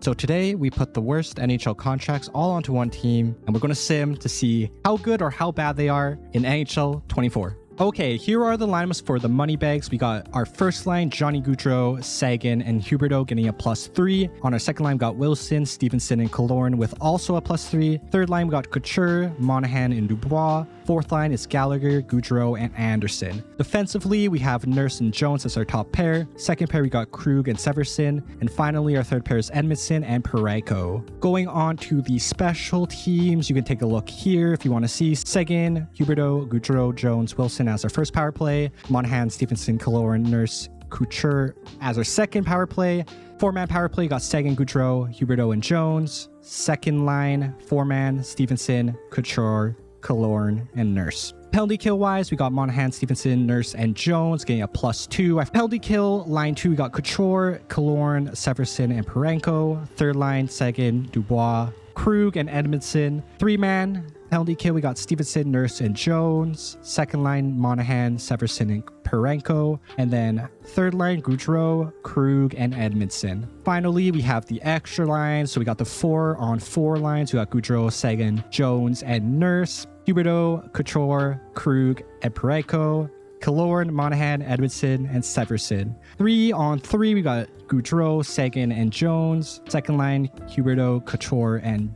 So today we put the worst NHL contracts all onto one team, and we're going to sim to see how good or how bad they are in NHL 24. Okay, here are the lineups for the money bags. We got our first line, Johnny Gaudreau, Sagan, and Huberdeau getting a +3. On our second line, we got Wilson, Stevenson, and Killorn with also a +3. Third line, we got Couture, Monahan, and Dubois. Fourth line is Gallagher, Gaudreau, and Anderson. Defensively, we have Nurse and Jones as our top pair. Second pair, we got Krug and Severson. And finally, our third pair is Edmondson and Parayko. Going on to the special teams, you can take a look here if you want to see Sagan, Huberdeau, Gaudreau, Jones, Wilson as our first power play. Monahan, Stevenson, Killorn, Nurse, Couture as our second power play. Four-man power play, got Sagan, Gaudreau, Huberdeau, and Jones. Second line, four-man, Stevenson, Couture, Killorn, and Nurse. Penalty kill wise, we got Monahan, Stevenson, Nurse, and Jones getting a +2. Penalty kill, line 2, we got Couture, Killorn, Severson, and Parayko. Third line, Sagan, Dubois, Krug, and Edmondson. Three-man penalty kill, we got Stevenson, Nurse, and Jones. Second line, Monahan, Severson, and Parayko. And then third line, Gaudreau, Krug, and Edmondson. Finally, we have the extra lines. So we got the 4-on-4 lines. We got Gaudreau, Sagan, Jones, and Nurse. Huberdeau, Couture, Krug, and Parayko. Killorn, Monahan, Edmondson, and Severson. 3-on-3, we got Gaudreau, Sagan, and Jones. Second line, Huberdeau, Couture, and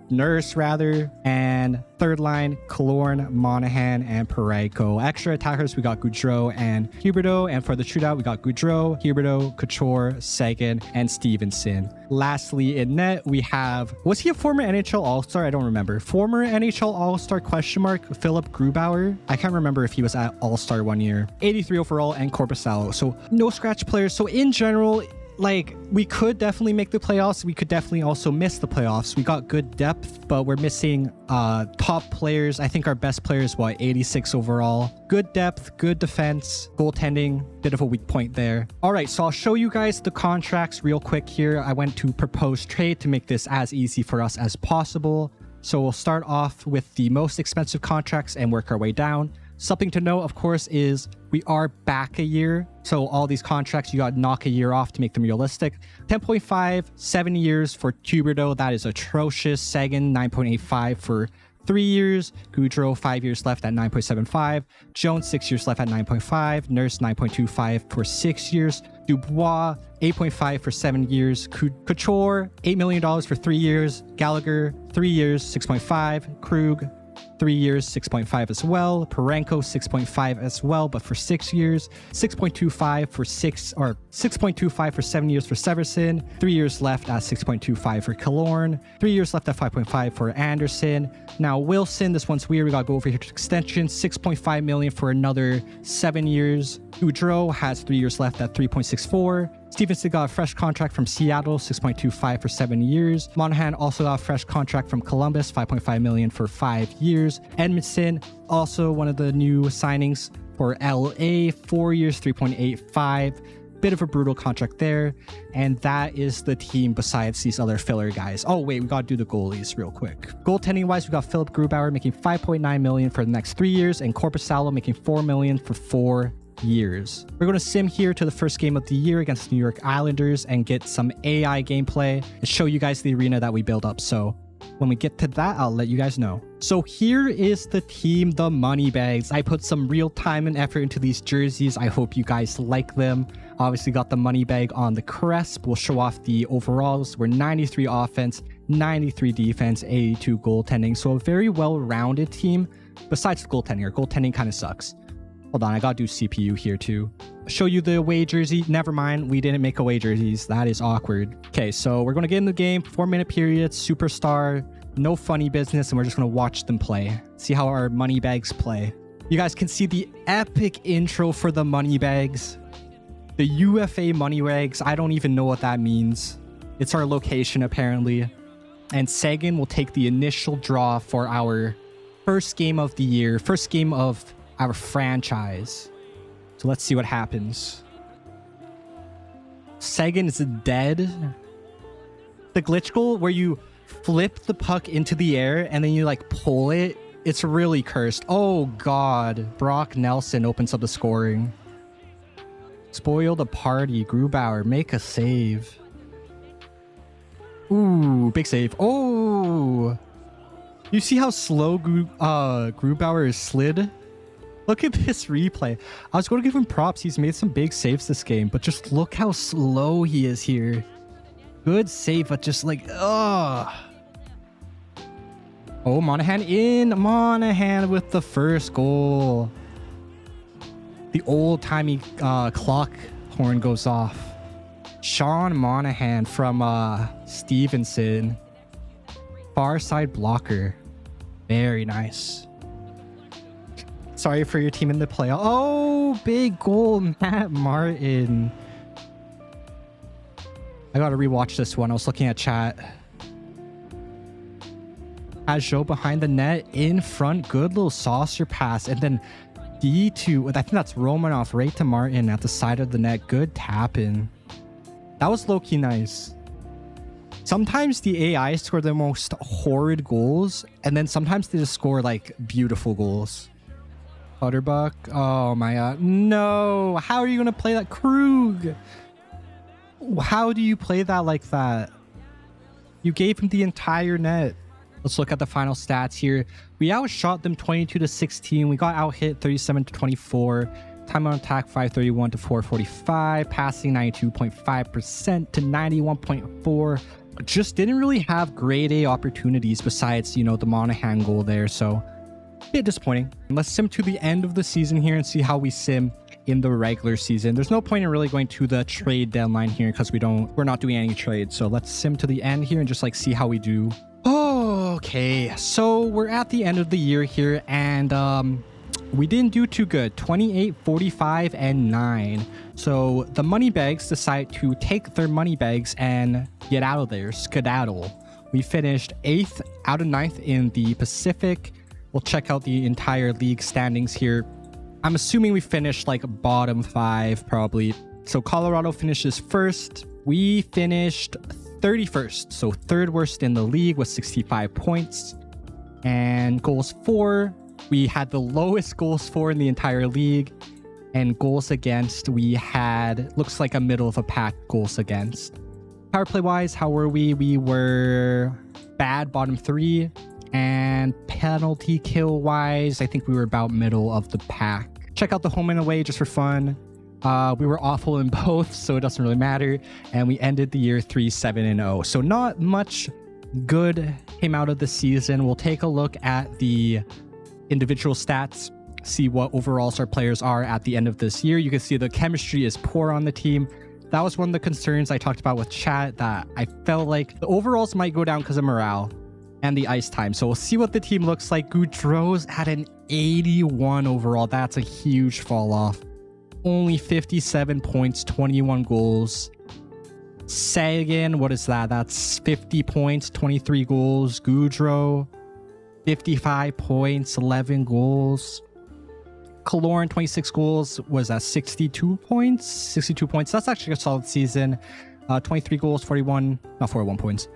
Nurse rather. And third line, Killorn, Monahan, and Parayko. Extra attackers, we got Gaudreau and Huberdeau. And for the shootout, we got Gaudreau, Huberdeau, Couture, Sagan, and Stevenson. Lastly, in net, we have, was he a former NHL All-Star? I don't remember. Former NHL All-Star ? Philip Grubauer. I can't remember if he was at All-Star one year. 83 overall and Corpusalo. So no scratch players. So in general, like, we could definitely make the playoffs. We could definitely also miss the playoffs. We got good depth, but we're missing top players. I think our best player is 86 overall. Good depth, good defense, goaltending, bit of a weak point there. All right, so I'll show you guys the contracts real quick here. I went to propose trade to make this as easy for us as possible. So we'll start off with the most expensive contracts and work our way down. Something to note, of course, is we are back a year. So all these contracts, you got to knock a year off to make them realistic. 10.5, 7 years for Huberdeau. That is atrocious. Sagan, 9.85 for 3 years. Gaudreau, 5 years left at 9.75. Jones, 6 years left at 9.5. Nurse, 9.25 for 6 years. Dubois, 8.5 for 7 years. Couture, $8 million for 3 years. Gallagher, 3 years, 6.5. Krug, 3 years, 6.5 as well. Parayko, 6.5 as well, but for 6 years. 6.25 for 6.25 for 7 years for Severson. 3 years left at 6.25 for Killorn. 3 years left at 5.5 for Anderson. Now Wilson, this one's weird. We gotta go over here to extension. 6.5 million for another 7 years. Gaudreau has 3 years left at 3.64. Stevenson got a fresh contract from Seattle, 6.25 for 7 years. Monahan also got a fresh contract from Columbus, 5.5 million for 5 years. Edmondson, also one of the new signings for LA, 4 years, 3.85. Bit of a brutal contract there. And that is the team besides these other filler guys. Oh, wait, we got to do the goalies real quick. Goaltending wise, we got Philip Grubauer making 5.9 million for the next 3 years, and Corpusalo making 4 million for 4 years. We're going to sim here to the first game of the year against the New York Islanders and get some AI gameplay and show you guys the arena that we build up. So when we get to that, I'll let you guys know. So here is the team, the money bags. I put some real time and effort into these jerseys. I hope you guys like them. Obviously got the money bag on the crest. We'll show off the overalls. We're 93 offense, 93 defense, 82 goaltending. So a very well-rounded team besides the goaltending. Our goaltending kind of sucks. Hold on, I gotta do CPU here too. Show you the away jersey. Never mind, we didn't make away jerseys. That is awkward. Okay, so we're gonna get in the game, 4-minute periods, superstar, no funny business, and we're just gonna watch them play. See how our money bags play. You guys can see the epic intro for the money bags. The UFA money bags, I don't even know what that means. It's our location apparently. And Sagan will take the initial draw for our first game of the year, first game of our franchise. So let's see what happens. Sagan is dead. The glitch goal where you flip the puck into the air and then you like pull it, it's really cursed. Oh god. Brock Nelson opens up the scoring. Spoil the party. Grubauer, make a save. Ooh, big save. Oh, you see how slow Grubauer is slid? Look at this replay. I was going to give him props. He's made some big saves this game, but just look how slow he is here. Good save, but just like, ugh. Oh, Monahan in. Monahan with the first goal. The old-timey clock horn goes off. Sean Monahan from Stevenson. Far side blocker. Very nice. Sorry for your team in the playoff. Oh, big goal, Matt Martin. I gotta rewatch this one. I was looking at chat. Ajo behind the net, in front, good little saucer pass, and then D2. I think that's Romanov right to Martin at the side of the net. Good tap in. That was low-key nice. Sometimes the AI score the most horrid goals, and then sometimes they just score like beautiful goals. Butterbuck. Oh my god. No. How are you gonna play that? Krug. How do you play that like that? You gave him the entire net. Let's look at the final stats here. We outshot them 22-16. We got out hit 37-24. Time on attack 531 to 445. Passing 92.5% to 91.4. Just didn't really have grade A opportunities besides, you know, the Monahan goal there. So a bit disappointing. Let's sim to the end of the season here and see how we sim in the regular season. There's no point in really going to the trade deadline here because we're not doing any trades. So let's sim to the end here and just like see how we do. Okay, so we're at the end of the year here, and we didn't do too good. 28, 45, and 9. So the money bags decide to take their money bags and get out of there, skedaddle. We finished 8th out of 9th in the Pacific. We'll check out the entire league standings here. I'm assuming we finished like bottom 5 probably. So Colorado finishes 1st. We finished 31st, so 3rd worst in the league with 65 points. And goals for, we had the lowest goals for in the entire league. And goals against, we had, looks like a middle of a pack goals against. Power play wise, how were we? We were bad, bottom 3. And penalty kill wise, I think we were about middle of the pack. Check out the home and away just for fun. We were awful in both, so it doesn't really matter. And we ended the year 3-7-0. So not much good came out of the season. We'll take a look at the individual stats, see what overalls our players are at the end of this year. You can see the chemistry is poor on the team. That was one of the concerns I talked about with chat, that I felt like the overalls might go down because of morale and the ice time. So we'll see what the team looks like. Goudreau's at an 81 overall. That's a huge fall off. Only 57 points, 21 goals. Sagan, what is that? That's 50 points, 23 goals. Goudreau, 55 points, 11 goals. Kaloran, 26 goals. Was that 62 points? 62 points. That's actually a solid season. 23 goals, 41 points.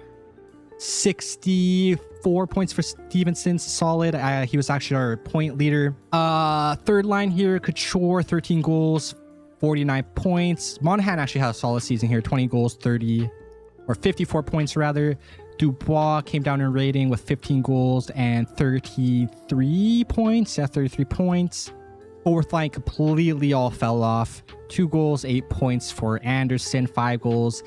64 points for Stevenson, solid. He was actually our point leader. Third line here, Couture, 13 goals, 49 points. Monahan actually had a solid season here, 20 goals, 54 points rather. Dubois came down in rating with 15 goals and 33 points. Yeah, 33 points. Fourth line completely all fell off. 2 goals, 8 points for Anderson, 5 goals,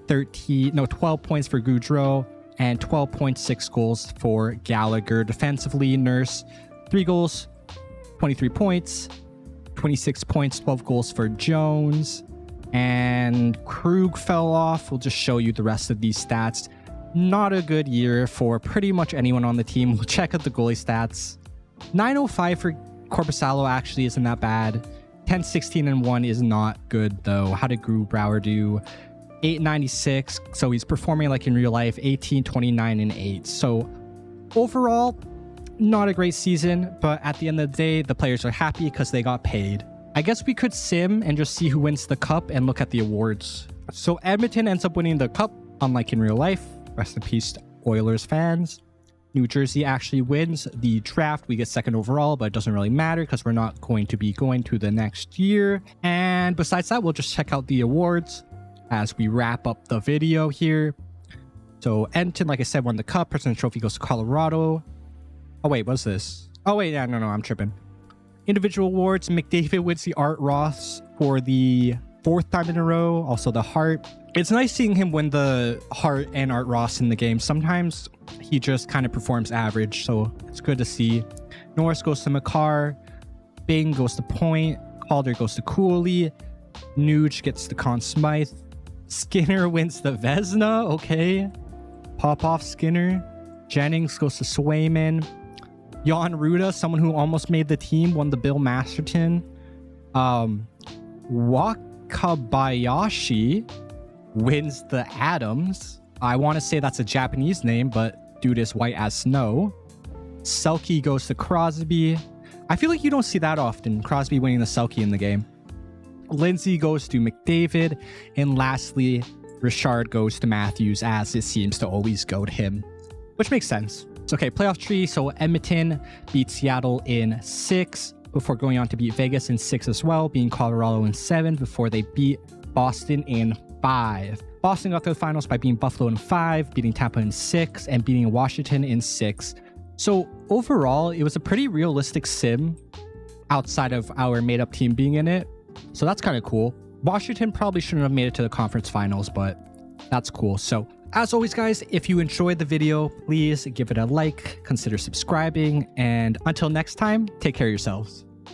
12 points for Goudreau, and 12.6 goals for Gallagher. Defensively, Nurse, 3 goals, 23 points, 26 points, 12 goals for Jones. And Krug fell off. We'll just show you the rest of these stats. Not a good year for pretty much anyone on the team. We'll check out the goalie stats. 905 for Korpisalo actually isn't that bad. 10, 16, and 1 is not good though. How did Grubauer do? 896, so he's performing like in real life. 18, 29, and 8. So overall, not a great season, but at the end of the day, the players are happy because they got paid. I guess we could sim and just see who wins the cup and look at the awards. So Edmonton ends up winning the cup, unlike in real life. Rest in peace, Oilers fans. New Jersey actually wins the draft. We get 2nd overall, but it doesn't really matter because we're not going to be going to the next year. And besides that, we'll just check out the awards as we wrap up the video here. So Edmonton, like I said, won the cup. President's Trophy goes to Colorado. Oh wait, what's this? Oh wait, yeah, no, I'm tripping. Individual awards, McDavid wins the Art Ross for the 4th time in a row. Also the Hart. It's nice seeing him win the Hart and Art Ross in the game. Sometimes he just kind of performs average, so it's good to see. Norris goes to Makar. Bing goes to Point. Calder goes to Cooley. Nuge gets the Conn Smythe. Skinner wins the Vezina. Okay. Pop-off Skinner. Jennings goes to Swayman. Jan Ruda, someone who almost made the team, won the Bill Masterton. Wakabayashi wins the Adams. I want to say that's a Japanese name, but dude is white as snow. Selke goes to Crosby. I feel like you don't see that often, Crosby winning the Selke in the game. Lindsay goes to McDavid. And lastly, Richard goes to Matthews, as it seems to always go to him, which makes sense. Okay, playoff tree. So Edmonton beat Seattle in 6 before going on to beat Vegas in 6 as well, beating Colorado in 7 before they beat Boston in 5. Boston got to the finals by beating Buffalo in 5, beating Tampa in 6, and beating Washington in 6. So overall, it was a pretty realistic sim outside of our made-up team being in it. So that's kind of cool. Washington probably shouldn't have made it to the conference finals, but that's cool. So as always, guys, if you enjoyed the video, please give it a like, consider subscribing, and until next time, take care of yourselves.